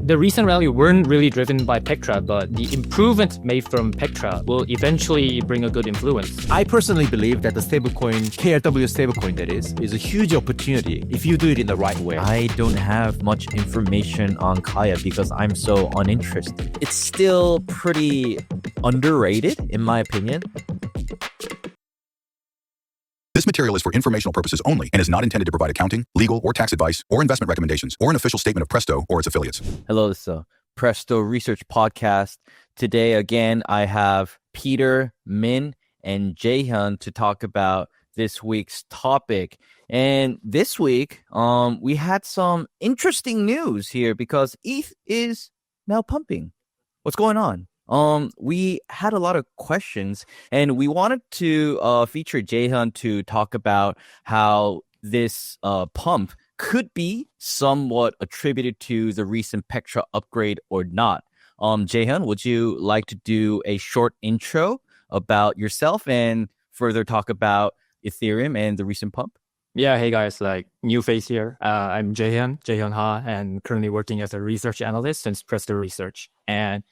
the recent rally weren't really driven by Pectra, but the improvements made from Pectra will eventually bring a good influence. I personally believe that the stablecoin, KRW stablecoin that is a huge opportunity if you do it in the right way. I don't have much information on KAIA because I'm so uninterested. It's still pretty underrated, in my opinion. This material is for informational purposes only and is not intended to provide accounting, legal, or tax advice, or investment recommendations, or an official statement of Presto or its affiliates. Hello, this is a Presto Research Podcast. Today, again, I have Peter, Min, and Jaehyun to talk about this week's topic. And this week, we had some interesting news here because ETH is now pumping. What's going on? We had a lot of questions, and we wanted to feature Jaehyun to talk about how this pump could be somewhat attributed to the recent Pectra upgrade or not. Jaehyun, would you like to do a short intro about yourself and further talk about Ethereum and the recent pump? Yeah, hey guys, new face here. I'm Jaehyun Ha, and currently working as a research analyst since Presto Research. And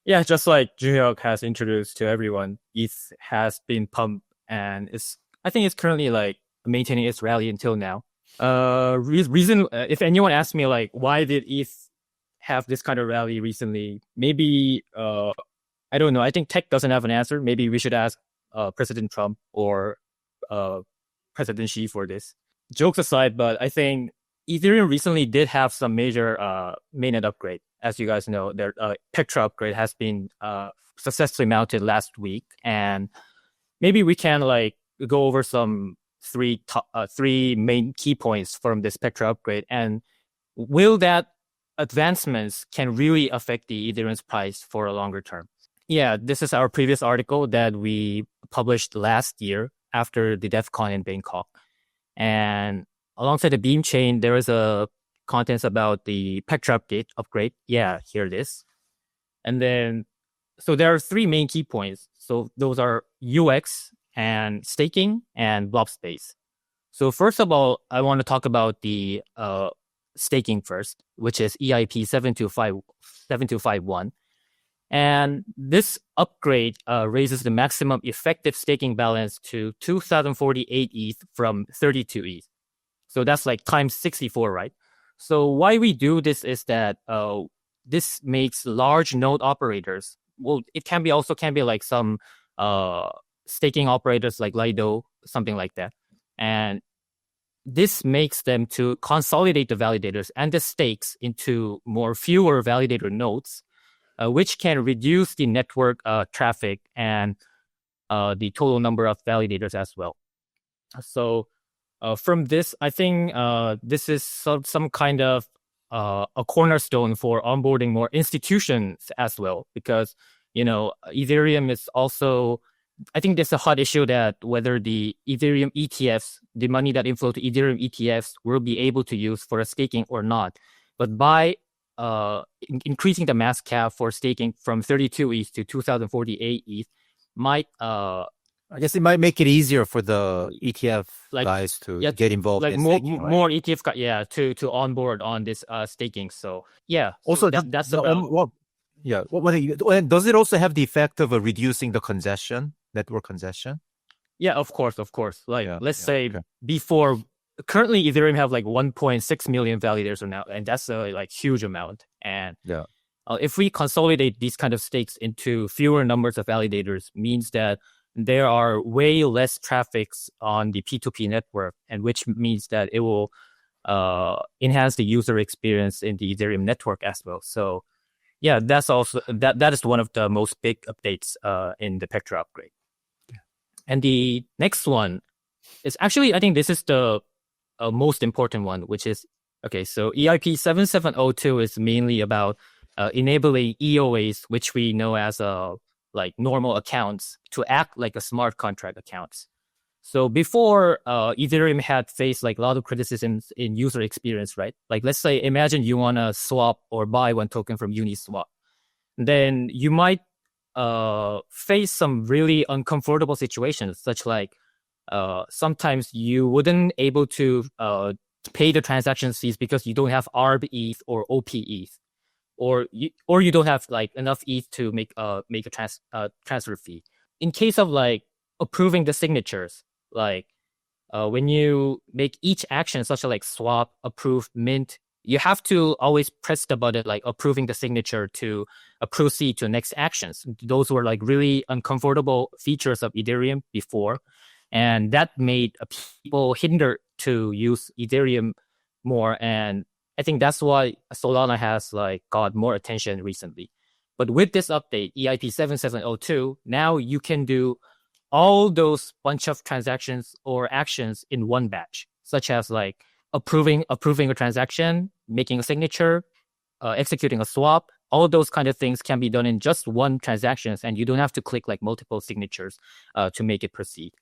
yeah, just like Juhyuk has introduced to everyone, ETH has been pumped, and I think it's currently maintaining its rally until now. Reason, if anyone asks me why did ETH have this kind of rally recently, maybe I don't know. I think tech doesn't have an answer. Maybe we should ask President Trump or President Xi for this. Jokes aside, but I think Ethereum recently did have some major mainnet upgrade. As you guys know, their Pectra upgrade has been successfully mounted last week, and maybe we can go over some three main key points from this Pectra upgrade, and will that advancements can really affect the Ethereum's price for a longer term. Yeah, this is our previous article that we published last year after the DEF CON in Bangkok, and alongside the Beam chain, there is a contents about the Pectra upgrade. Yeah, here it is. And then, so there are three main key points. So those are UX and staking and Blobspace. So first of all, I want to talk about the staking first, which is EIP 7251. And this upgrade raises the maximum effective staking balance to 2048 ETH from 32 ETH. So that's times 64, right? So why we do this is that this makes large node operators. Well, it can be some staking operators like Lido, something like that. And this makes them to consolidate the validators and the stakes into fewer validator nodes, which can reduce the network traffic and the total number of validators as well. So from this, I think this is some kind of a cornerstone for onboarding more institutions as well, because Ethereum is also, I think there's a hot issue that whether the Ethereum ETFs, the money that inflow to Ethereum ETFs, will be able to use for a staking or not. But by increasing the max cap for staking from 32 ETH to 2048 ETH might I guess it might make it easier for the ETF guys to get involved in staking, right? More ETF to onboard on this staking. So yeah, also so that's the and does it also have the effect of reducing the network congestion? Yeah, of course. Let's say before, currently Ethereum have 1.6 million validators now, and that's a huge amount. And if we consolidate these kind of stakes into fewer numbers of validators, means that there are way less traffics on the P2P network, and which means that it will enhance the user experience in the Ethereum network as well. So yeah, that's also that is one of the most big updates in the Pectra upgrade. Yeah. And the next one is actually, I think this is the most important one, which is so EIP 7702 is mainly about enabling EOAs, which we know as normal accounts, to act like a smart contract accounts. So before, Ethereum had faced a lot of criticisms in user experience, right? Let's say, imagine you want to swap or buy one token from Uniswap. Then you might face some really uncomfortable situations, such sometimes you wouldn't able to pay the transaction fees because you don't have ARB ETH or OP ETH. or you don't have like enough ETH to make a transfer fee. In case of like approving the signatures, like when you make each action, such as like swap, approve, mint, you have to always press the button like approving the signature to proceed to next actions. Those were like really uncomfortable features of Ethereum before, and that made people hinder to use Ethereum more. And I think that's why Solana has like got more attention recently. But with this update, EIP 7702, now you can do all those bunch of transactions or actions in one batch, such as like approving a transaction, making a signature, executing a swap. All those kind of things can be done in just one transaction, and you don't have to click like multiple signatures to make it proceed.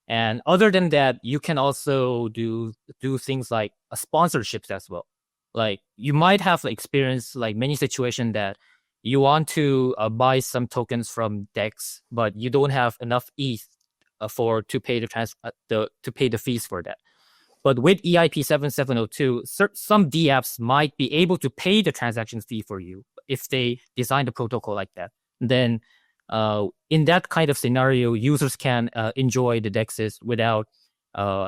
And other than that, you can also do things like sponsorships as well. Like you might have experienced like many situations that you want to buy some tokens from DEX, but you don't have enough ETH to pay the fees for that. But with EIP 7702, some DApps might be able to pay the transaction fee for you if they design the protocol like that. Then in that kind of scenario, users can enjoy the DEXs without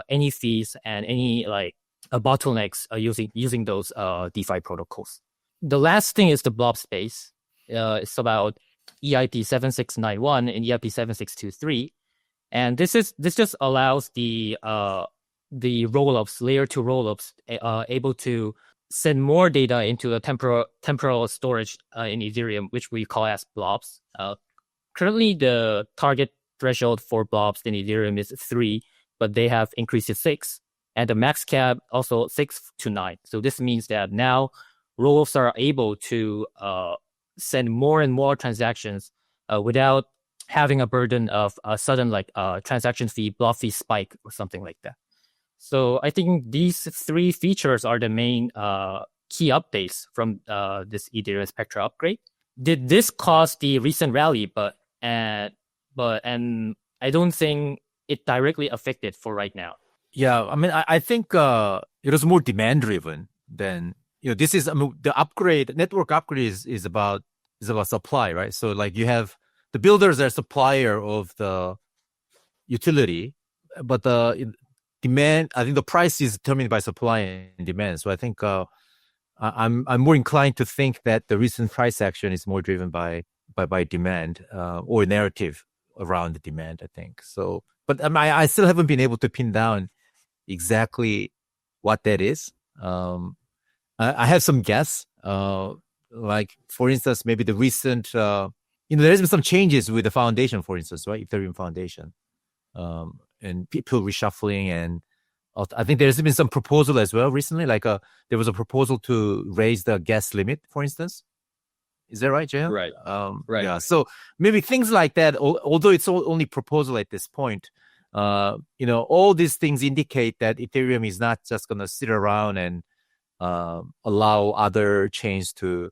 any fees and any like bottlenecks using those DeFi protocols. The last thing is the Blobspace. It's about EIP 7691 and EIP 7623, and this just allows the rollups, layer 2 rollups, able to send more data into a temporal storage in Ethereum, which we call as blobs. Currently, the target threshold for blobs in Ethereum is 3, but they have increased to 6, and the max cap also 6 to 9. So this means that now rollups are able to send more and more transactions without having a burden of a sudden like transaction fee, block fee spike or something like that. So I think these 3 features are the main key updates from this Ethereum Pectra upgrade. Did this cause the recent rally? But I don't think it directly affected for right now. Yeah, I mean, I think it was more demand driven than, this is, I mean, the network upgrade is about supply, right? So like you have the builders are supplier of the utility, but the demand, I think the price is determined by supply and demand. So I think I'm more inclined to think that the recent price action is more driven by demand or narrative around the demand, I think. So, but I still haven't been able to pin down exactly what that is. I have some guess. Like for instance, maybe the recent, there's been some changes with the foundation, for instance, right? Ethereum Foundation, and people reshuffling, and I think there's been some proposal as well recently. Like there was a proposal to raise the gas limit, for instance. Is that right, Jay? Right. Right. Yeah. So maybe things like that. Although it's only proposal at this point, all these things indicate that Ethereum is not just going to sit around and allow other chains to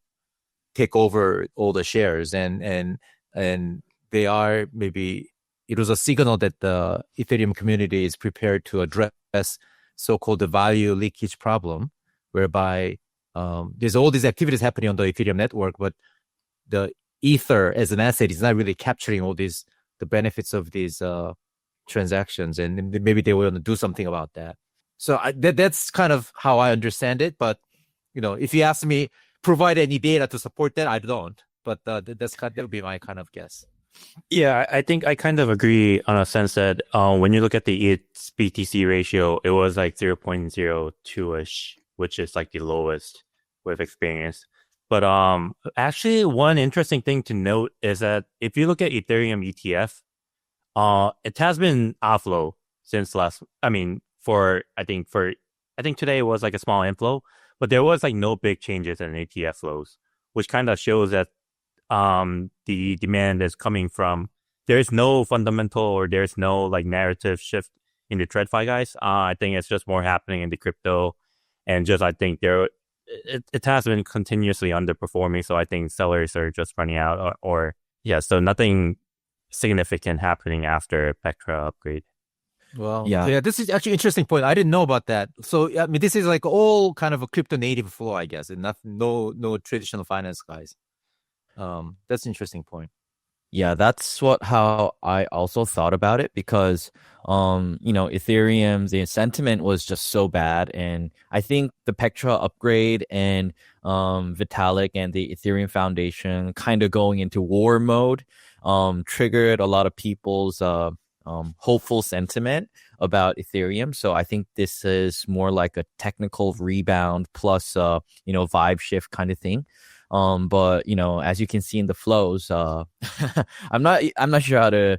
take over all the shares, and they are, maybe it was a signal that the Ethereum community is prepared to address so-called the value leakage problem, whereby there's all these activities happening on the Ethereum network, but the Ether as an asset is not really capturing all the benefits of these transactions, and maybe they want to do something about that. So that's kind of how I understand it. But if you ask me, provide any data to support that, I don't. But that would be my kind of guess. Yeah, I think I kind of agree on a sense that when you look at the ETH BTC ratio, it was like 0.02-ish, which is like the lowest we've experienced. But actually, one interesting thing to note is that if you look at Ethereum ETF, it has been outflow since I think today it was like a small inflow, but there was like no big changes in ETF flows, which kind of shows that the demand is coming from, there's no fundamental or there's no like narrative shift in the TradFi guys. I think it's just more happening in the crypto, and just I think it has been continuously underperforming. So I think sellers are just running out, so nothing significant happening after Pectra upgrade. Well, Yeah. yeah, this is actually an interesting point. I didn't know about that. So, I mean, this is like all kind of a crypto native flow, I guess, and no traditional finance guys. That's an interesting point. Yeah, that's how I also thought about it because Ethereum, the sentiment was just so bad. And I think the Pectra upgrade and Vitalik and the Ethereum Foundation kind of going into war mode triggered a lot of people's hopeful sentiment about Ethereum. So I think this is more like a technical rebound plus vibe shift kind of thing. But as you can see in the flows, I'm not sure how to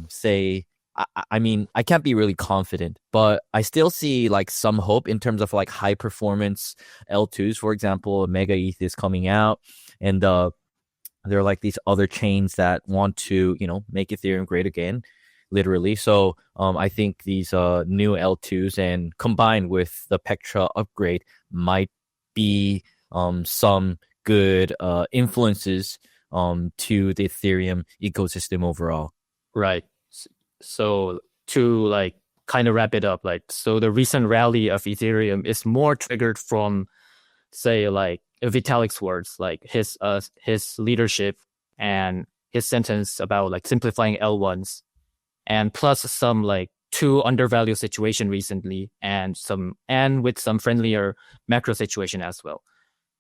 say. I mean, I can't be really confident, but I still see like some hope in terms of like high performance L2s. For example, Mega ETH is coming out, and there are like these other chains that want to make Ethereum great again, literally. So I think these new L2s and combined with the Pectra upgrade might be some good influences to the Ethereum ecosystem overall. Right. So to like kind of wrap it up, like, so the recent rally of Ethereum is more triggered from, say, like Vitalik's words, like his leadership and his sentence about like simplifying L1s, and plus some like too undervalued situation recently, and with some friendlier macro situation as well.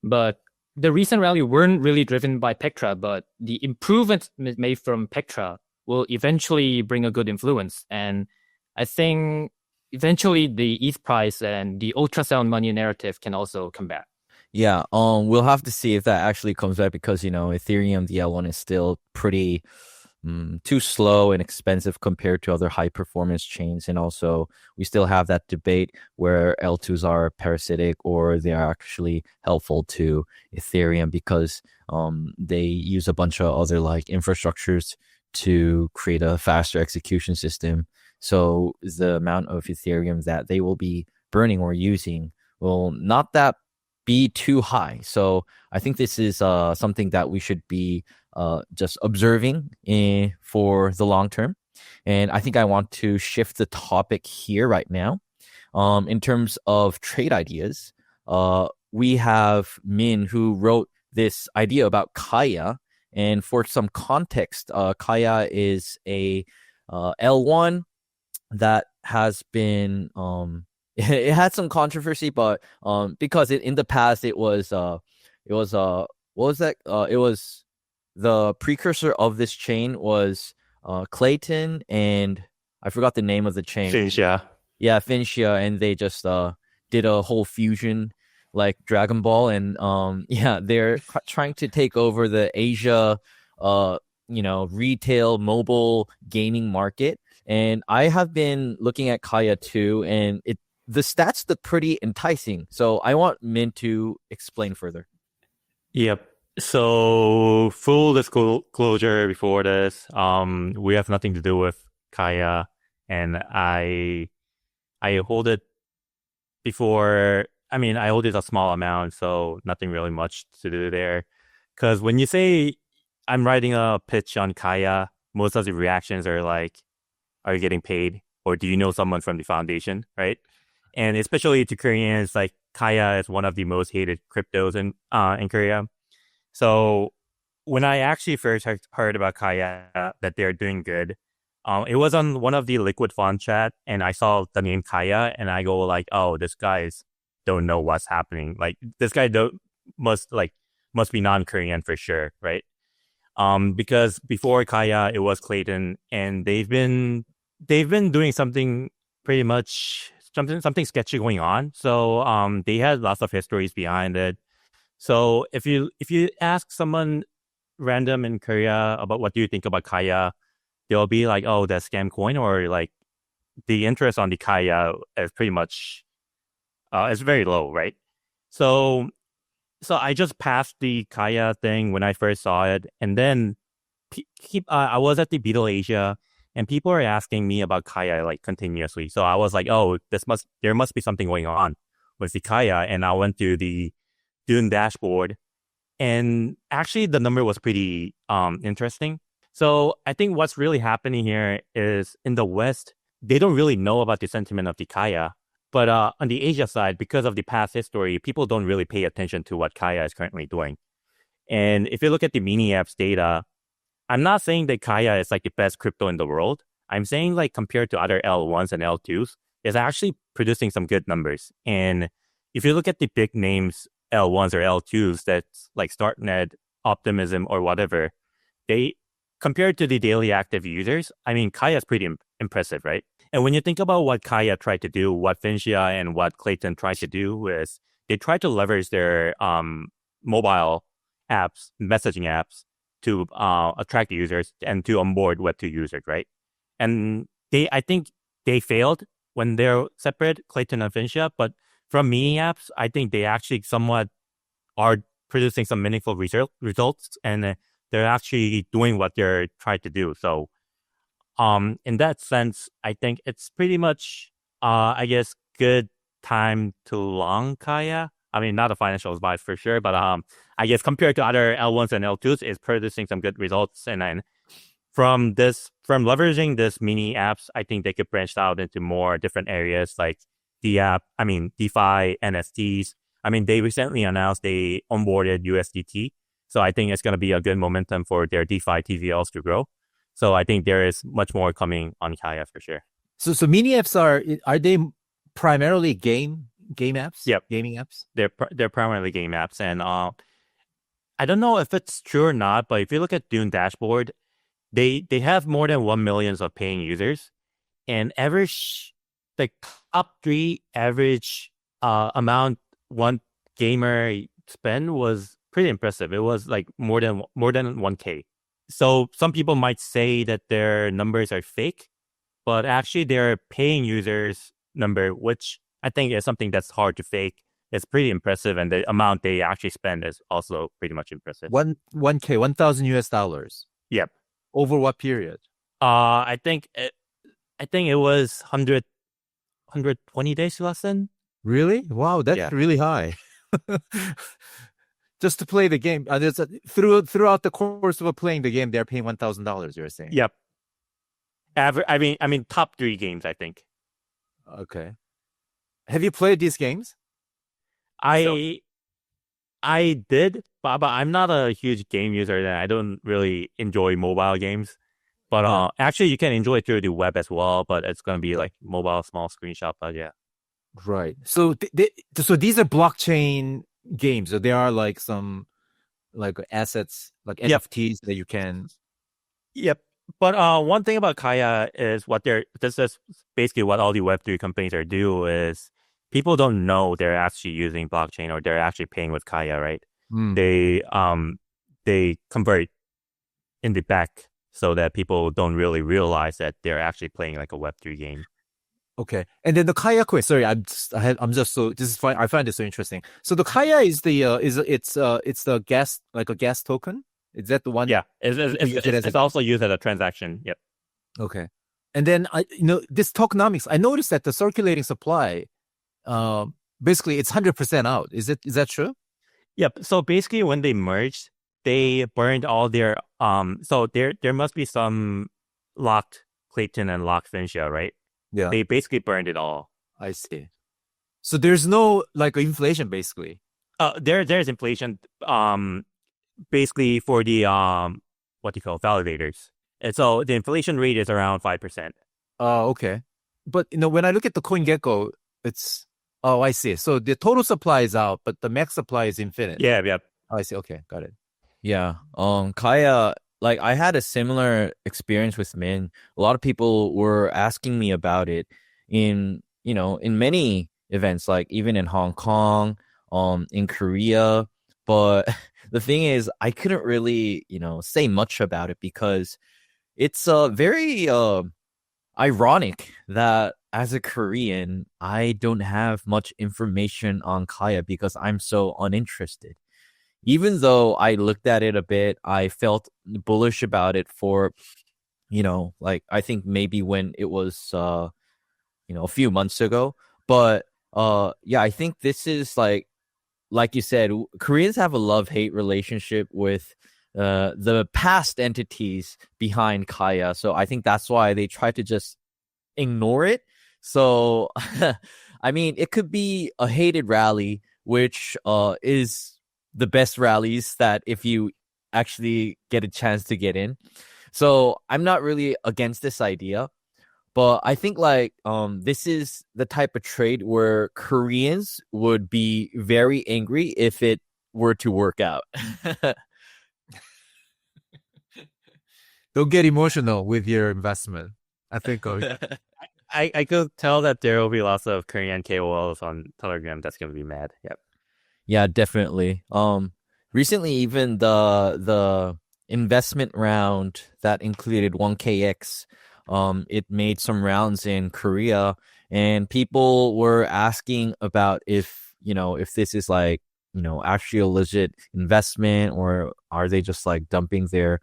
But the recent rally weren't really driven by Pectra, but the improvements made from Pectra will eventually bring a good influence. And I think eventually the ETH price and the ultrasound money narrative can also come back. Yeah, we'll have to see if that actually comes back because Ethereum, the L1 is still pretty too slow and expensive compared to other high performance chains, and also we still have that debate where L2s are parasitic or they are actually helpful to Ethereum because they use a bunch of other like infrastructures to create a faster execution system. So the amount of Ethereum that they will be burning or using will not that be too high. So I think this is something that we should be just observing for the long term. And I think I want to shift the topic here right now. In terms of trade ideas, we have Min who wrote this idea about KAIA. And for some context, KAIA is a L1 that has been it had some controversy, but because in the past it was what was that? It was the precursor of this chain was Clayton, and I forgot the name of the chain. Finchia. Yeah, Finchia, and they just did a whole fusion like Dragon Ball, and they're trying to take over the Asia retail mobile gaming market. And I have been looking at KAIA too, and the stats look pretty enticing. So I want Min to explain further. Yep. So full disclosure before this, we have nothing to do with KAIA, and I hold it before. I mean, I hold it a small amount, so nothing really much to do there. Because when you say I'm writing a pitch on KAIA, most of the reactions are like, "Are you getting paid?" or "Do you know someone from the foundation?" Right? And especially to Koreans, like KAIA is one of the most hated cryptos in Korea. So when I actually first heard about KAIA, that they're doing good, it was on one of the liquid fund chat, and I saw the name KAIA, and I go like, "Oh, this guy's don't know what's happening. Like this guy must be non-Korean for sure, right?" Because before KAIA, it was Clayton, and they've been doing something pretty much something sketchy going on. So they had lots of histories behind it. So if you ask someone random in Korea about what do you think about KAIA, they'll be like, "Oh, that's scam coin," or like the interest on the KAIA is pretty much it's very low, right? So I just passed the KAIA thing when I first saw it, and then I was at the Beetle Asia, and people are asking me about KAIA like continuously. So I was like, "Oh, there must be something going on with the KAIA," and I went to the Dune dashboard, and actually the number was pretty interesting. So I think what's really happening here is in the West, they don't really know about the sentiment of the KAIA. But on the Asia side, because of the past history, people don't really pay attention to what KAIA is currently doing. And if you look at the mini apps data, I'm not saying that KAIA is like the best crypto in the world. I'm saying like compared to other L1s and L2s, it's actually producing some good numbers. And if you look at the big names, L1s or L2s, that's like StartNet, Optimism, or whatever, they compared to the daily active users, I mean, KAIA is pretty impressive, right? And when you think about what KAIA tried to do, what Finchia and what Clayton tried to do is they tried to leverage their mobile apps, messaging apps to attract users and to onboard Web2 users, right? And I think they failed when they're separate, Clayton and Finchia, but from mini apps, I think they actually somewhat are producing some meaningful results, and they're actually doing what they're trying to do. So in that sense, I think it's pretty much, I guess, good time to long KAIA. I mean, not a financial advice for sure, but I guess compared to other L1s and L2s, it's producing some good results. And then from leveraging this mini apps, I think they could branch out into more different areas like DeFi, NFTs. I mean, they recently announced they onboarded USDT. So I think it's going to be a good momentum for their DeFi TVLs to grow. So I think there is much more coming on KAIA for sure. So mini apps are they primarily game apps? Yep. Gaming apps? They're primarily game apps. And I don't know if it's true or not, but if you look at Dune dashboard, they have more than 1 million of paying users, and average, the top 3 average amount one gamer spend was pretty impressive. It was like more than 1K. So some people might say that their numbers are fake, but actually their paying users number, which I think is something that's hard to fake, is pretty impressive, and the amount they actually spend is also pretty much impressive. 1K, $1,000. Yep. Over what period? I think it was 120 days lesson. Really? Wow, that's really high. Just to play the game. Throughout the course of playing the game, they're paying $1,000, you're saying? Yep. I mean, top 3 games, I think. Okay. Have you played these games? I did, but I'm not a huge game user. And I don't really enjoy mobile games. But actually, you can enjoy it through the web as well. But it's going to be like mobile small screenshot. But yeah. Right. So so these are blockchain games. So there are like some like assets, like NFTs that you can. Yep. But one thing about KAIA is this is basically what all the Web3 companies are doing is people don't know they're actually using blockchain or they're actually paying with KAIA, right? They convert in the back so that people don't really realize that they're actually playing like a Web3 game. Okay, and then the KAIA coin. Sorry, I'm just so this is fine. I find it so interesting. So the KAIA is it's the gas, like a gas token. Is that the one? Yeah, it's also used as a transaction. Yep. Okay, and then this tokenomics. I noticed that the circulating supply, basically it's 100% out. Is that true? Yep. So basically, when they merged, they burned all their So there must be some locked Clayton and locked Finchia, right? Yeah. They basically burned it all. I see. So there's no like inflation basically. There's inflation. Basically for the what do you call validators. And so the inflation rate is around 5%. Oh, okay. But when I look at the CoinGecko, it's I see. So the total supply is out, but the max supply is infinite. Yeah. I see. Okay, got it. Yeah. KAIA, like I had a similar experience with Min. A lot of people were asking me about it in many events, like even in Hong Kong, in Korea. But the thing is, I couldn't really, say much about it because it's very ironic that as a Korean, I don't have much information on KAIA because I'm so uninterested. Even though I looked at it a bit, I felt bullish about it for, like I think maybe when it was, a few months ago. But yeah, I think this is like you said, Koreans have a love-hate relationship with the past entities behind KAIA. So I think that's why they try to just ignore it. So I mean, it could be a hated rally, which is the best rallies that if you actually get a chance to get in. So I'm not really against this idea, but I think like this is the type of trade where Koreans would be very angry if it were to work out. Don't get emotional with your investment. I think I could tell that there will be lots of Korean KOLs on Telegram that's going to be mad. Yep. Yeah, definitely. Recently, even the investment round that included 1KX, it made some rounds in Korea, and people were asking about if this is like, actually a legit investment, or are they just like dumping their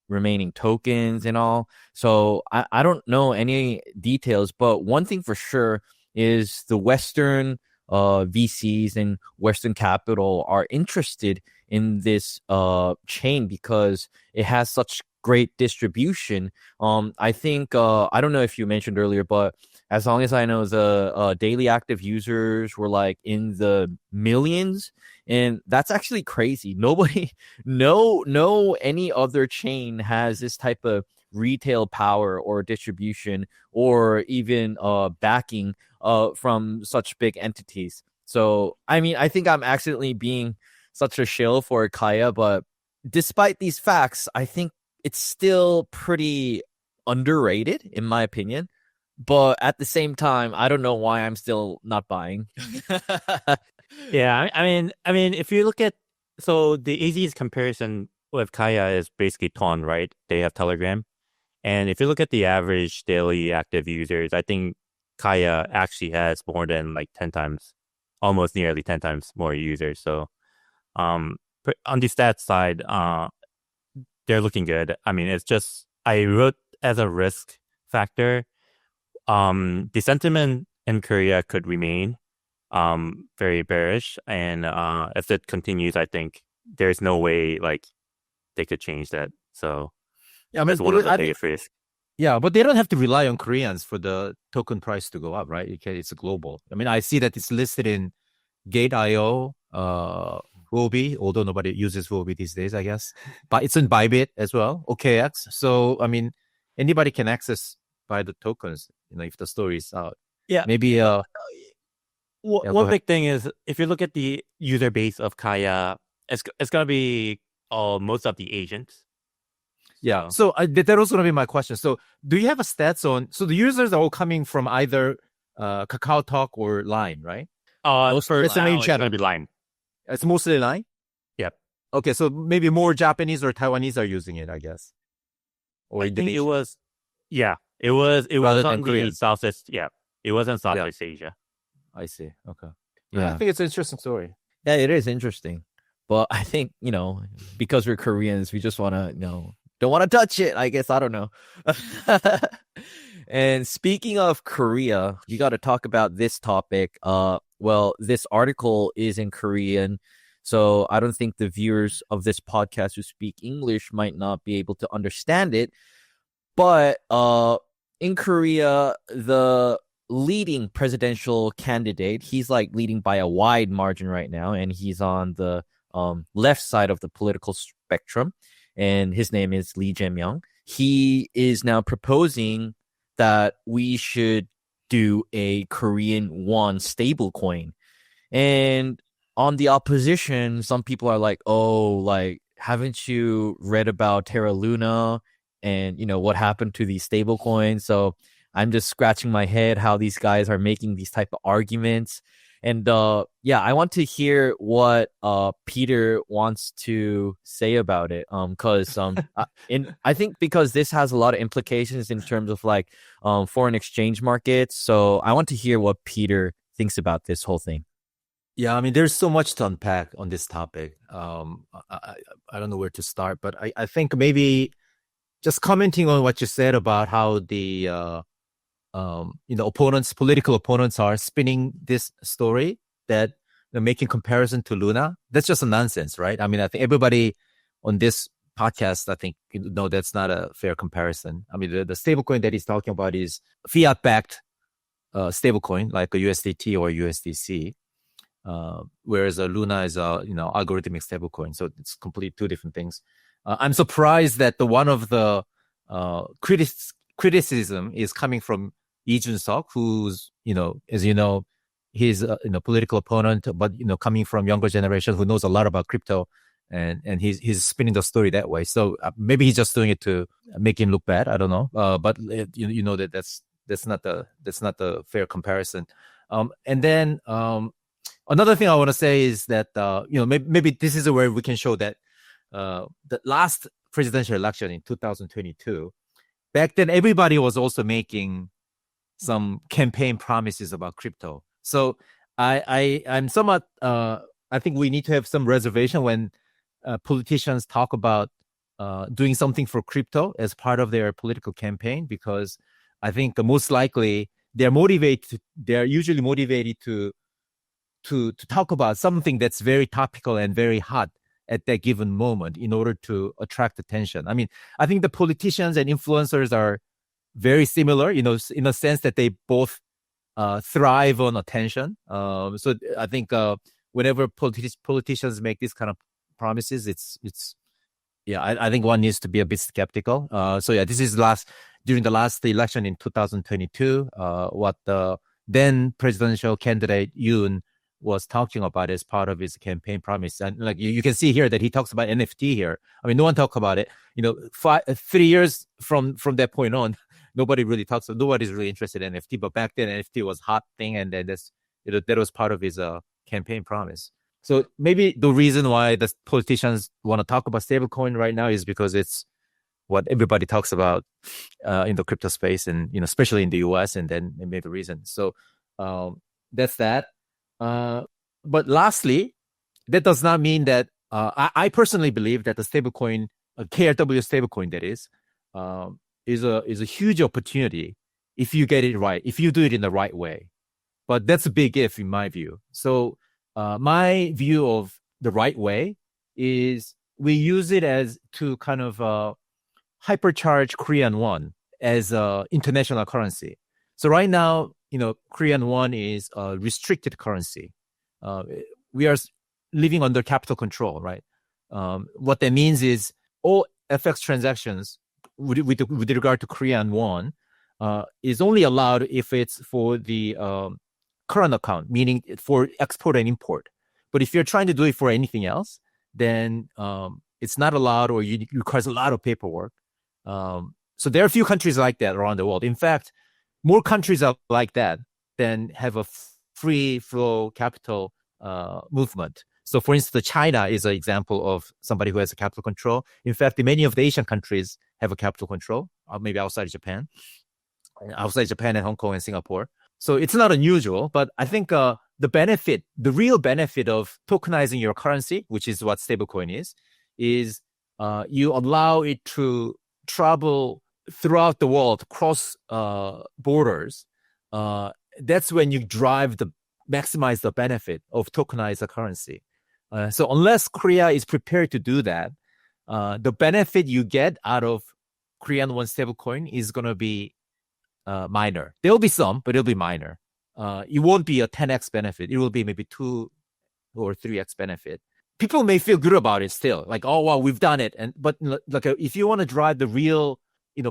remaining tokens and all. So I don't know any details, but one thing for sure is the Western VCs and Western capital are interested in this chain because it has such great distribution. I think I don't know if you mentioned earlier, but as long as I know, the daily active users were like in the millions, and that's actually crazy. Nobody, no any other chain has this type of retail power or distribution or even backing from such big entities. So I mean, I think I'm accidentally being such a shill for KAIA, but despite these facts, I think it's still pretty underrated in my opinion. But at the same time, I don't know why I'm still not buying. Yeah, I mean, if you look at, so the easiest comparison with KAIA is basically Ton, right? They have Telegram. And if you look at the average daily active users, I think KAIA actually has more than like 10 times, almost nearly 10 times more users. So on the stats side, they're looking good. I mean, it's just, I wrote as a risk factor, the sentiment in Korea could remain very bearish, and if it continues, I think there's no way like they could change that. So yeah, I mean, that's one of the biggest risks. Yeah, but they don't have to rely on Koreans for the token price to go up, right? It's global. I mean, I see that it's listed in Gate.io, Huobi, although nobody uses Huobi these days, I guess. But it's in Bybit as well, OKX. So, I mean, anybody can access by the tokens, if the story is out. Yeah. Maybe one big thing is, if you look at the user base of KAIA, it's going to be most of the agents. Yeah. So that was going to be my question. So do you have a stats on, so the users are all coming from either KakaoTalk or Line, right? It's the main going channel. to be Line. It's mostly Line? Yep. Okay, so maybe more Japanese or Taiwanese are using it, I guess. Or I think Indonesia. it was Rather than on the Korean. Southeast. Yeah, it was in Southeast Asia. I see. Okay. Yeah. I think it's an interesting story. Yeah, it is interesting. But I think, because we're Koreans, we just want to, don't want to touch it. I guess, I don't know. And speaking of Korea, you got to talk about this topic. Well, this article is in Korean, so I don't think the viewers of this podcast who speak English might not be able to understand it. But in Korea, the leading presidential candidate, he's like leading by a wide margin right now, and he's on the left side of the political spectrum, and his name is Lee Jae-myung. He is now proposing that we should do a Korean won stablecoin. And on the opposition, some people are like, oh, like, haven't you read about Terra Luna and, what happened to these stablecoins? So I'm just scratching my head how these guys are making these type of arguments. And I want to hear what Peter wants to say about it. Because I think because this has a lot of implications in terms of like foreign exchange markets. So I want to hear what Peter thinks about this whole thing. Yeah, I mean, there's so much to unpack on this topic. I don't know where to start, but I think maybe just commenting on what you said about how the political opponents are spinning this story that making comparison to Luna. That's just a nonsense, right? I mean, I think everybody on this podcast, I think, no, that's not a fair comparison. I mean, the stablecoin that he's talking about is fiat-backed stablecoin like a USDT or USDC, whereas a Luna is a algorithmic stablecoin. So it's completely two different things. I'm surprised that one of the criticism is coming from Lee Jun-seok, who's, as you know, he's a political opponent, but coming from younger generation who knows a lot about crypto, and he's spinning the story that way. So maybe he's just doing it to make him look bad. I don't know, but that's not the fair comparison. And then another thing I want to say is that maybe this is where we can show that the last presidential election in 2022, back then everybody was also making some campaign promises about crypto. So I'm somewhat I think we need to have some reservation when politicians talk about doing something for crypto as part of their political campaign, because I think most likely they're usually motivated to talk about something that's very topical and very hot at that given moment in order to attract attention. I mean, I think the politicians and influencers are very similar, in a sense that they both thrive on attention. So I think whenever politicians make these kind of promises, I think one needs to be a bit skeptical. This is during the last election in 2022, what the then presidential candidate Yoon was talking about as part of his campaign promise. And like you can see here that he talks about NFT here. I mean, no one talked about it. 3 years from that point on, nobody's really interested in NFT. But back then, NFT was a hot thing, and then that was part of his campaign promise. So maybe the reason why the politicians want to talk about stablecoin right now is because it's what everybody talks about in the crypto space, and especially in the US, and then maybe the reason. So that's that. But lastly, that does not mean that I personally believe that the stablecoin, KRW stablecoin, that is a huge opportunity if you get it right, if you do it in the right way. But that's a big if in my view. So my view of the right way is we use it as to kind of hypercharge Korean won as international currency. So right now, Korean won is a restricted currency. We are living under capital control, right? What that means is all FX transactions with regard to Korean won is only allowed if it's for the current account, meaning for export and import. But if you're trying to do it for anything else, then it's not allowed, or it requires a lot of paperwork. So there are a few countries like that around the world. In fact, more countries are like that than have a free flow capital movement. So for instance, China is an example of somebody who has a capital control. In fact, many of the Asian countries have a capital control, maybe outside Japan and Hong Kong and Singapore. So it's not unusual, but I think the real benefit of tokenizing your currency, which is what stablecoin is you allow it to travel throughout the world, cross borders. That's when you maximize the benefit of tokenized currency. So unless Korea is prepared to do that, the benefit you get out of Korean won stablecoin is going to be minor. There will be some, but it'll be minor. It won't be a 10x benefit. It will be maybe 2 or 3x benefit. People may feel good about it still, like, oh wow, we've done it. But like if you want to drive the real,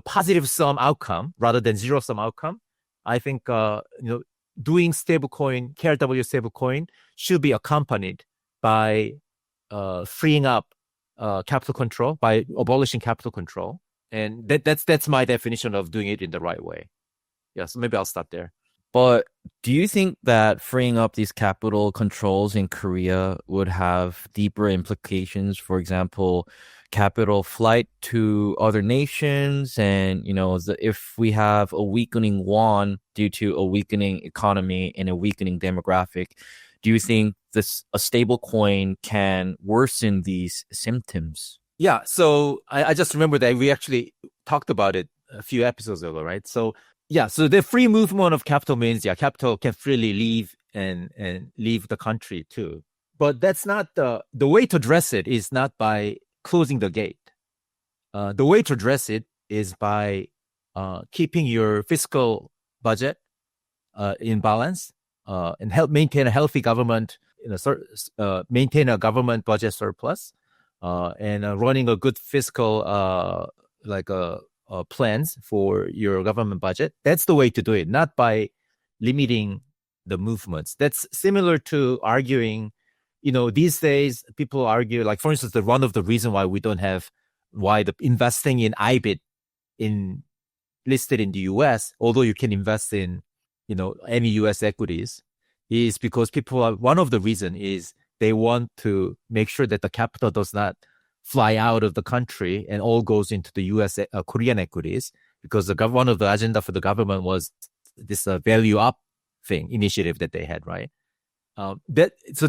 positive sum outcome rather than zero sum outcome, I think doing stablecoin, KRW stablecoin should be accompanied by freeing up capital control, by abolishing capital control, and that's my definition of doing it in the right way. Yeah, so maybe I'll stop there. But do you think that freeing up these capital controls in Korea would have deeper implications? For example, capital flight to other nations, and if we have a weakening won due to a weakening economy and a weakening demographic, do you think a stable coin can worsen these symptoms? Yeah, so I just remember that we actually talked about it a few episodes ago, right? So yeah, so the free movement of capital means capital can freely leave and leave the country too. But that's not the way to address it is not by closing the gate. The way to address it is by keeping your fiscal budget in balance and help maintain a healthy government, maintain a government budget surplus, and running a good fiscal plans for your government budget. That's the way to do it, not by limiting the movements. That's similar to arguing, these days people argue, like for instance, one of the reasons why the investing in IBIT listed in the US, although you can invest in, any US equities, is because one of the reason is they want to make sure that the capital does not fly out of the country and all goes into the US Korean equities, because one of the agenda for the government was this value up initiative that they had, right? So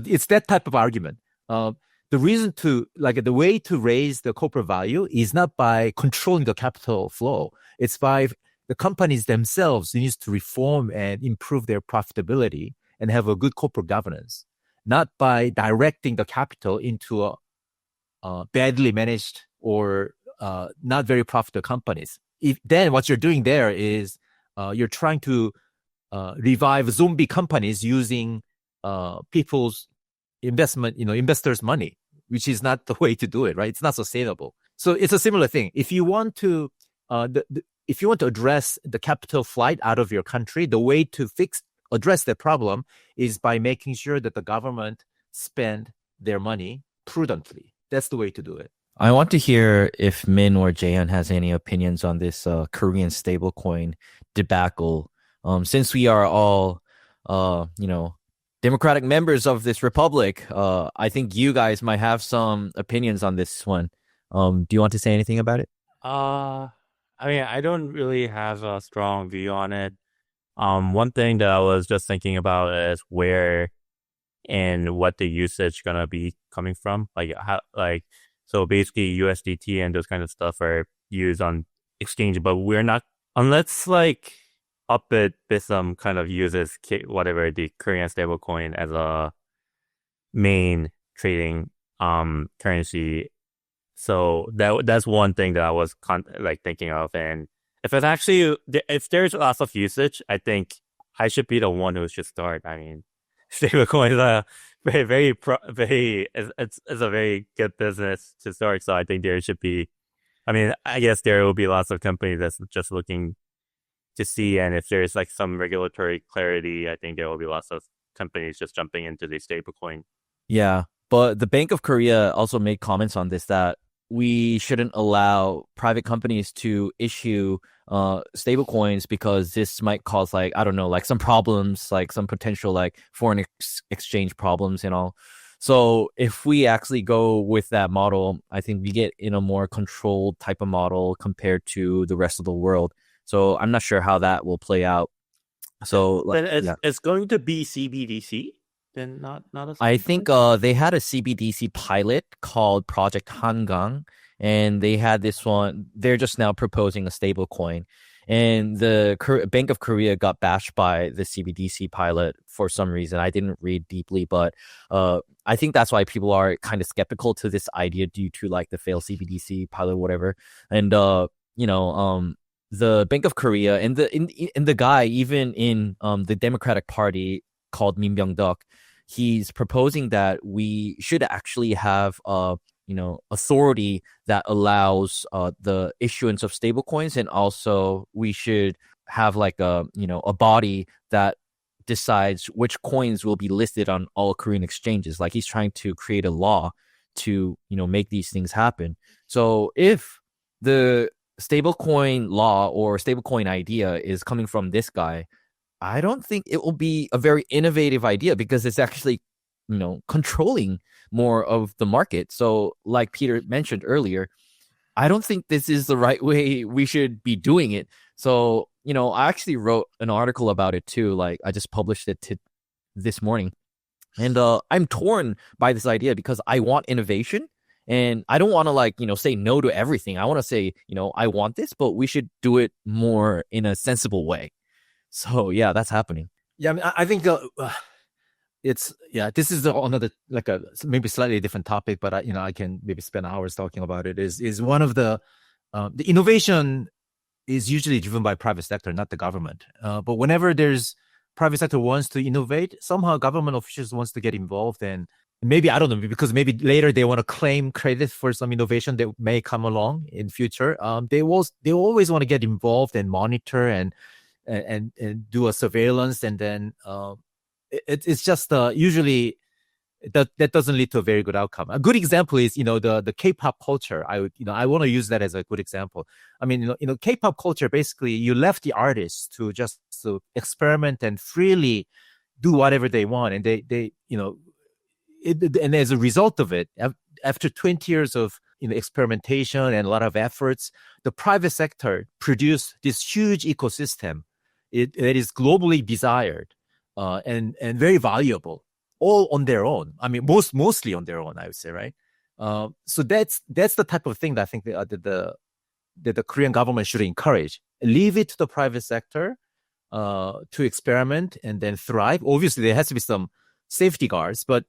it's that type of argument. The way to raise the corporate value is not by controlling the capital flow. It's by the companies themselves needs to reform and improve their profitability and have a good corporate governance, not by directing the capital into a badly managed or not very profitable companies. Then what you're doing there is you're trying to revive zombie companies using people's investors' money, which is not the way to do it, right? It's not sustainable. So it's a similar thing. If you want to address the capital flight out of your country, the way to address that problem is by making sure that the government spend their money prudently. That's the way to do it. I want to hear if Min or Jaehyun has any opinions on this Korean stablecoin debacle. Since we are all, democratic members of this republic, I think you guys might have some opinions on this one. Do you want to say anything about it? I don't really have a strong view on it. One thing that I was just thinking about is where and what the usage gonna be coming from. So basically USDT and those kind of stuff are used on exchange, but we're not, unless Upbit Bism kind of uses whatever the Korean stablecoin as a main trading currency. So that's one thing that I was thinking of. And if there's lots of usage, I think I should be the one who should start. I mean, stablecoin is a it's a very good business to start. So I think there should be, I guess there will be lots of companies that's just looking to see, and if there's some regulatory clarity, I think there will be lots of companies just jumping into the stablecoin. Yeah, but the Bank of Korea also made comments on this, that we shouldn't allow private companies to issue stablecoins because this might cause some problems, some potential foreign exchange problems and all. So if we actually go with that model, I think we get in a more controlled type of model compared to the rest of the world. So I'm not sure how that will play out. So it's going to be CBDC, then not a. I think they had a CBDC pilot called Project Hangang, and they had this one. They're just now proposing a stable coin, and the Bank of Korea got bashed by the CBDC pilot for some reason. I didn't read deeply, but I think that's why people are kind of skeptical to this idea due to the failed CBDC pilot, whatever. And the Bank of Korea and the guy, even in the Democratic Party called Min Byung-deok, he's proposing that we should actually have authority that allows the issuance of stablecoins, and also we should have a body that decides which coins will be listed on all Korean exchanges. He's trying to create a law to make these things happen. So if the stablecoin law or stablecoin idea is coming from this guy, I don't think it will be a very innovative idea, because it's actually, controlling more of the market. So like Peter mentioned earlier, I don't think this is the right way we should be doing it. So, I actually wrote an article about it too. I just published it this morning. And I'm torn by this idea because I want innovation. And I don't want to say no to everything. I want to say, I want this, but we should do it more in a sensible way. So yeah, that's happening. Yeah, I think this is another like a maybe slightly different topic, but I can maybe spend hours talking about it. Is one of the innovation is usually driven by private sector, not the government. But whenever there's private sector wants to innovate, somehow government officials wants to get involved, and maybe I don't know, because maybe later they want to claim credit for some innovation that may come along in future. They always want to get involved and monitor and do a surveillance, and then it's just usually that doesn't lead to a very good outcome. A good example is the K-pop culture. I want to use that as a good example. I mean, K-pop culture, basically you left the artists to just experiment and freely do whatever they want, and they and as a result of it, after 20 years of experimentation and a lot of efforts, the private sector produced this huge ecosystem. It is globally desired and very valuable, all on their own. I mean, mostly on their own, I would say, right? So that's the type of thing that I think that the Korean government should encourage. Leave it to the private sector to experiment and then thrive. Obviously, there has to be some safety guards, but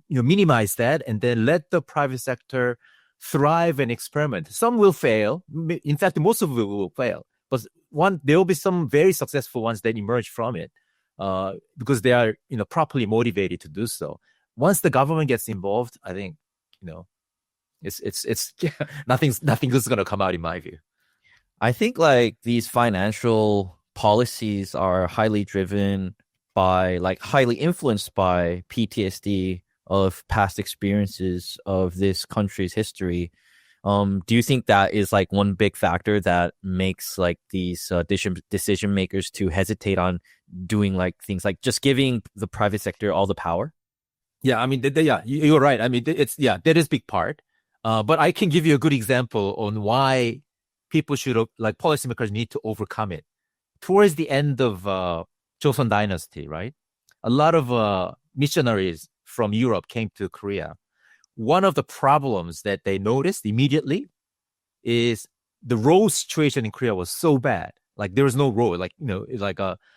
minimize that and then let the private sector thrive and experiment. Some will fail. In fact, most of it will fail. But there will be some very successful ones that emerge from it because they are properly motivated to do so. Once the government gets involved, I think it's nothing is going to come out in my view. I think like these financial policies are highly driven by, like, highly influenced by PTSD of past experiences of this country's history. Do you think that is like one big factor that makes like these decision makers to hesitate on doing like things like just giving the private sector all the power? Yeah, I mean, you're right. I mean, that is a big part. But I can give you a good example on why people should, like, policymakers need to overcome it. Towards the end of Joseon Dynasty, right? A lot of missionaries from Europe came to Korea. One of the problems that they noticed immediately is the road situation in Korea was so bad. Like, there was no road, no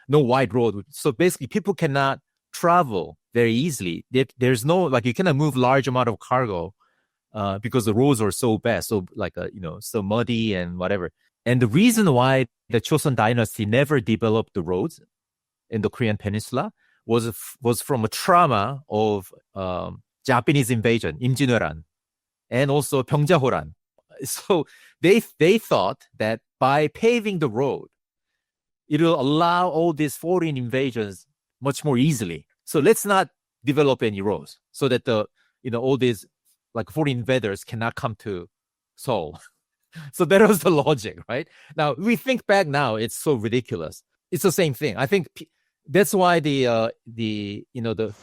wide road. So basically, people cannot travel very easily. There's no, like, you cannot move large amount of cargo because the roads are so bad, so so muddy and whatever. And the reason why the Joseon Dynasty never developed the roads in the Korean peninsula was from a trauma of Japanese invasion, 임진왜란, and also 병자호란. So they thought that by paving the road, it will allow all these foreign invasions much more easily. So let's not develop any roads so that all these like foreign invaders cannot come to Seoul. So that was the logic, right? Now we think back now, it's so ridiculous. It's the same thing. I think that's why the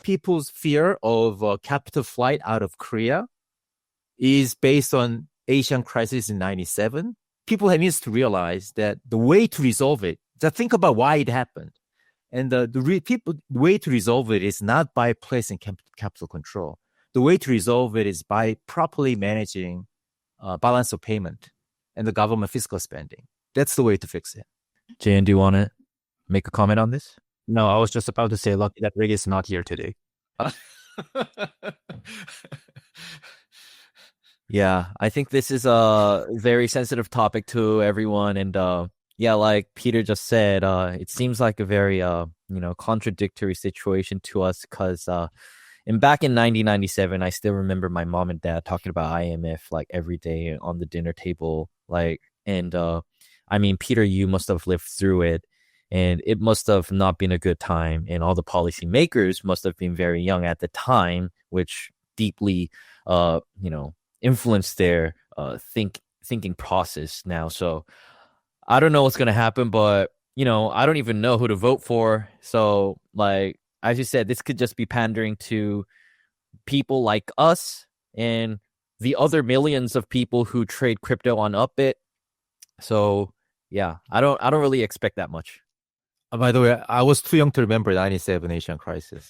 people's fear of capital flight out of Korea is based on Asian crisis in 97. People need to realize that the way to resolve it, just think about why it happened. And the way to resolve it is not by placing capital control. The way to resolve it is by properly managing balance of payment and the government fiscal spending. That's the way to fix it. Jayan, do you want to make a comment on this? No, I was just about to say, lucky that Rick is not here today. Yeah, I think this is a very sensitive topic to everyone. And like Peter just said, it seems like a very contradictory situation to us because back in 1997, I still remember my mom and dad talking about IMF like every day on the dinner table. I mean, Peter, you must have lived through it. And it must have not been a good time. And all the policymakers must have been very young at the time, which deeply, influenced their thinking process now. So I don't know what's going to happen, but, I don't even know who to vote for. So, like, as you said, this could just be pandering to people like us and the other millions of people who trade crypto on Upbit. So, yeah, I don't really expect that much. By the way, I was too young to remember the 97 Asian crisis.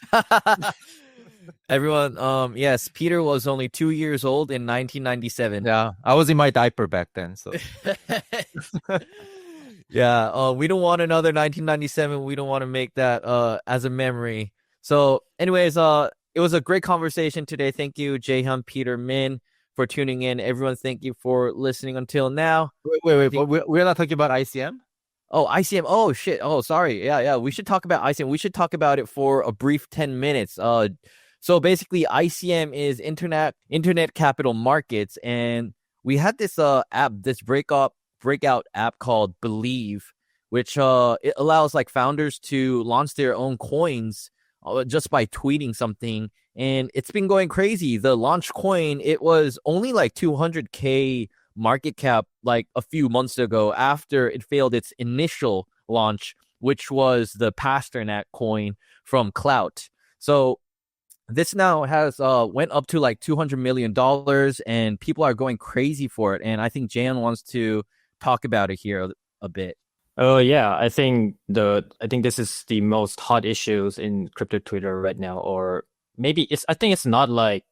Everyone, yes, Peter was only 2 years old in 1997. Yeah, I was in my diaper back then. So, yeah, we don't want another 1997. We don't want to make that as a memory. So, anyways, it was a great conversation today. Thank you, Jaehyun, Peter, Min, for tuning in. Everyone, thank you for listening until now. Wait. We're not talking about ICM? Oh, ICM. Oh, shit. Oh, sorry. Yeah. We should talk about ICM. We should talk about it for a brief 10 minutes. So basically, ICM is Internet Capital Markets, and we had this app, this breakout app called Believe, which it allows like founders to launch their own coins just by tweeting something, and it's been going crazy. The launch coin, it was only like 200K market cap like a few months ago after it failed its initial launch, which was the Pasternak coin from Clout. So this now has went up to like $200 million, and people are going crazy for it. And I think Jan wants to talk about it here a bit. Oh yeah, I think this is the most hot issues in crypto Twitter right now, or maybe I think it's not like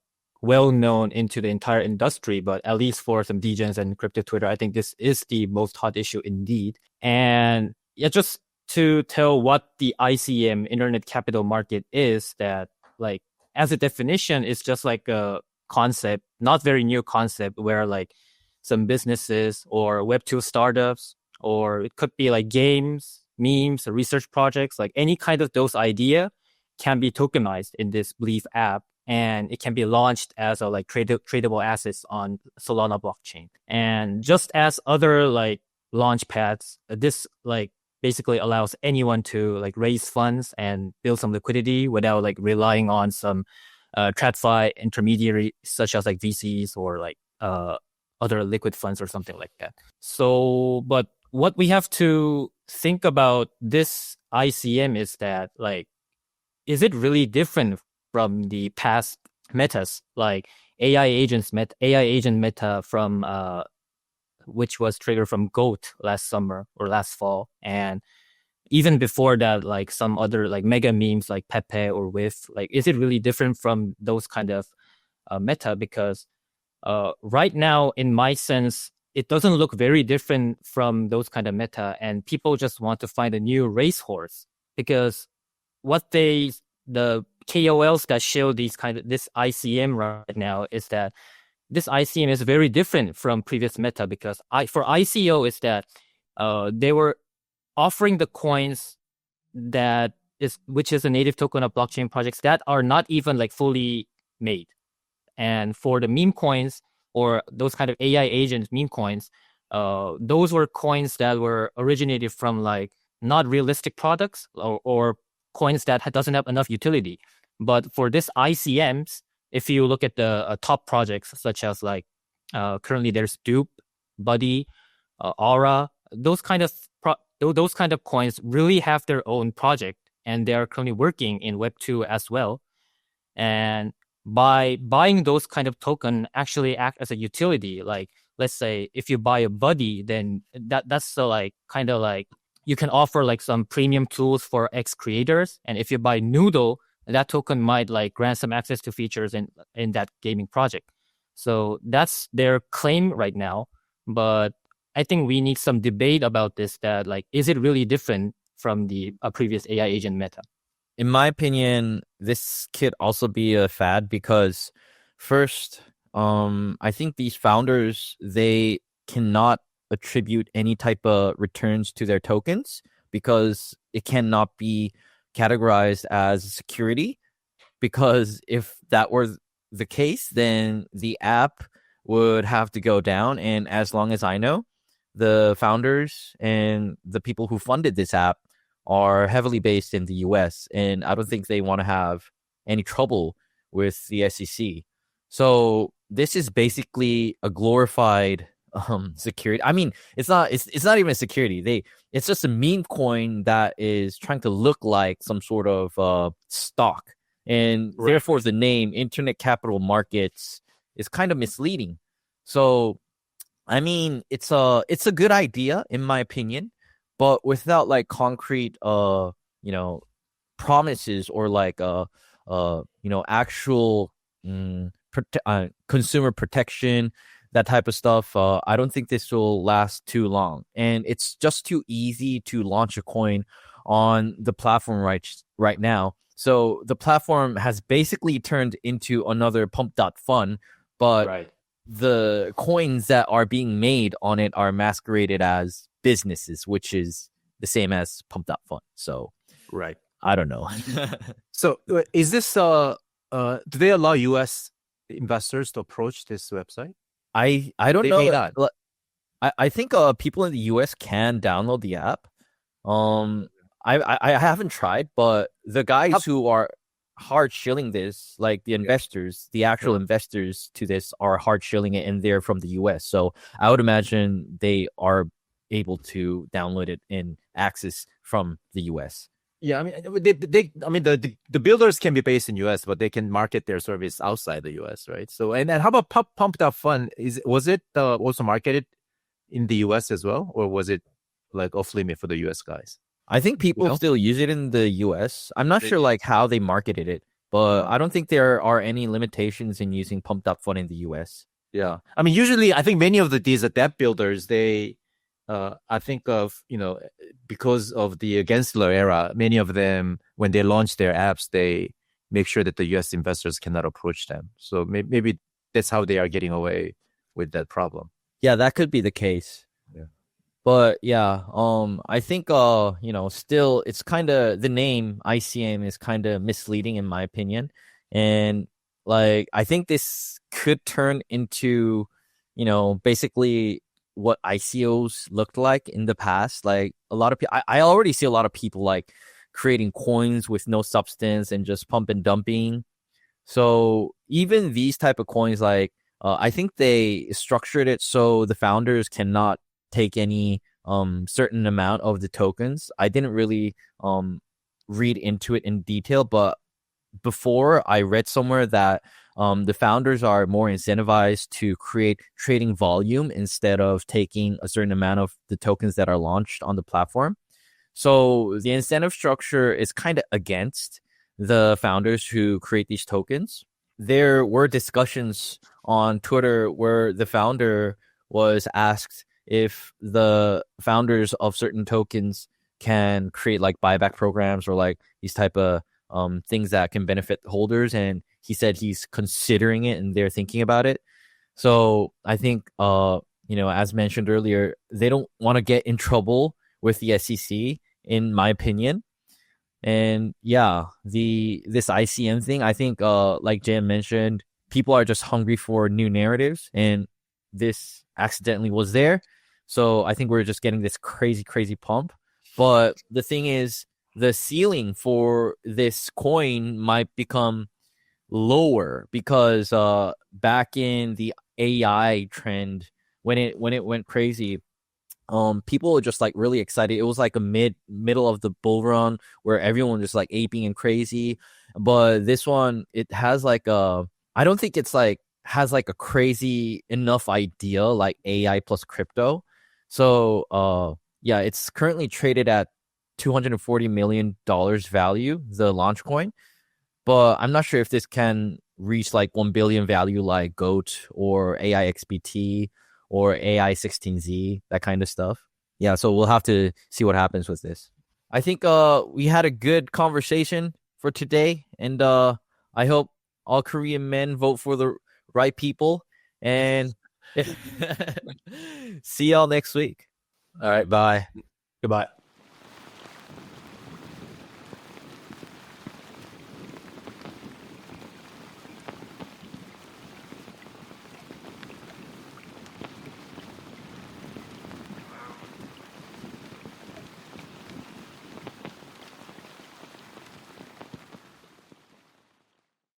well known into the entire industry, but at least for some degens and crypto Twitter, I think this is the most hot issue indeed. And yeah, just to tell what the ICM, Internet Capital Market, is, that like as a definition, it's just like a concept, not very new concept, where like some businesses or Web2 startups, or it could be like games, memes, or research projects, like any kind of those idea can be tokenized in this Believe app, and it can be launched as a like tradable assets on Solana blockchain. And just as other like launch pads, this like basically allows anyone to like raise funds and build some liquidity without like relying on some TradFi intermediary such as like VCs or like other liquid funds or something like that. So, but what we have to think about this ICM is that like, is it really different from the past metas, like AI agent meta from which was triggered from GOAT last summer or last fall, and even before that, like some other like mega memes like Pepe or Whiff. Like, is it really different from those kind of meta? Because right now, in my sense, it doesn't look very different from those kind of meta, and people just want to find a new racehorse, because what the KOLs that show this ICM right now is that this ICM is very different from previous meta, because for ICO is that they were offering the coins which is a native token of blockchain projects that are not even like fully made. And for the meme coins or those kind of AI agent meme coins, those were coins that were originated from like not realistic products or coins that doesn't have enough utility. But for this ICMs, if you look at the top projects such as like currently there's Dupe, Buddy, Aura, those kind of coins really have their own project, and they are currently working in Web2 as well. And by buying those kind of token actually act as a utility. Like, let's say if you buy a Buddy, then that's the like kind of like you can offer like some premium tools for X creators. And if you buy Noodle, that token might like grant some access to features in that gaming project. So that's their claim right now. But I think we need some debate about this, that like, is it really different from the previous AI agent meta? In my opinion, this could also be a fad, because first, I think these founders, they cannot attribute any type of returns to their tokens, because it cannot be categorized as security. Because if that were the case, then the app would have to go down. And as long as I know, the founders and the people who funded this app are heavily based in the US, and I don't think they want to have any trouble with the SEC. So this is basically a glorified security. I mean, it's not even a security. It's just a meme coin that is trying to look like some sort of stock, and right. Therefore the name Internet Capital Markets is kind of misleading. So I mean, it's a good idea in my opinion, but without like concrete promises or like actual consumer protection, that type of stuff, I don't think this will last too long. And it's just too easy to launch a coin on the platform right now. So the platform has basically turned into another pump.fun, but Right. the coins that are being made on it are masqueraded as businesses, which is the same as pump.fun. So Right. I don't know. So is this do they allow US investors to approach this website? I don't They know. may not. I think people in the US can download the app. I haven't tried, but the guys who are hard shilling this, like the investors, the actual investors to this are hard shilling it, and they're from the US. So I would imagine they are able to download it and access from the US. Yeah, I mean, the builders can be based in US, but they can market their service outside the US, right? So, and how about Pump.Fun? Was it also marketed in the US as well, or was it like off limit for the US guys? I think people still use it in the US. I'm not sure like how they marketed it, but I don't think there are any limitations in using Pump.Fun in the US. Yeah, I mean, usually I think many of these app builders, they I think of, because of the Gensler era, many of them, when they launch their apps, they make sure that the US investors cannot approach them. So maybe that's how they are getting away with that problem. Yeah, that could be the case. Yeah. But yeah, I think still it's kind of, the name ICM is kind of misleading in my opinion. And like I think this could turn into, basically what ICOs looked like in the past. Like a lot of people, I already see a lot of people like creating coins with no substance and just pump and dumping. So even these type of coins, like I think they structured it so the founders cannot take any certain amount of the tokens. I didn't really read into it in detail, but before I read somewhere that the founders are more incentivized to create trading volume instead of taking a certain amount of the tokens that are launched on the platform. So the incentive structure is kind of against the founders who create these tokens. There were discussions on Twitter where the founder was asked if the founders of certain tokens can create like buyback programs or like these type of things that can benefit holders, and he said he's considering it and they're thinking about it. So I think as mentioned earlier, they don't want to get in trouble with the SEC, in my opinion. And yeah, this ICM thing, I think like Jan mentioned, people are just hungry for new narratives, and this accidentally was there. So I think we're just getting this crazy pump. But the thing is, the ceiling for this coin might become lower because back in the AI trend, when it went crazy, people were just like really excited. It was like a middle of the bull run where everyone was like aping and crazy. But this one, it has like I don't think it's like has like a crazy enough idea like AI plus crypto. So yeah, it's currently traded at $240 million value, the launch coin. But I'm not sure if this can reach like 1 billion value like GOAT or AIXBT or AI16Z, that kind of stuff. Yeah, so we'll have to see what happens with this. I think we had a good conversation for today, and I hope all Korean men vote for the right people, and see y'all next week. All right, bye. Goodbye.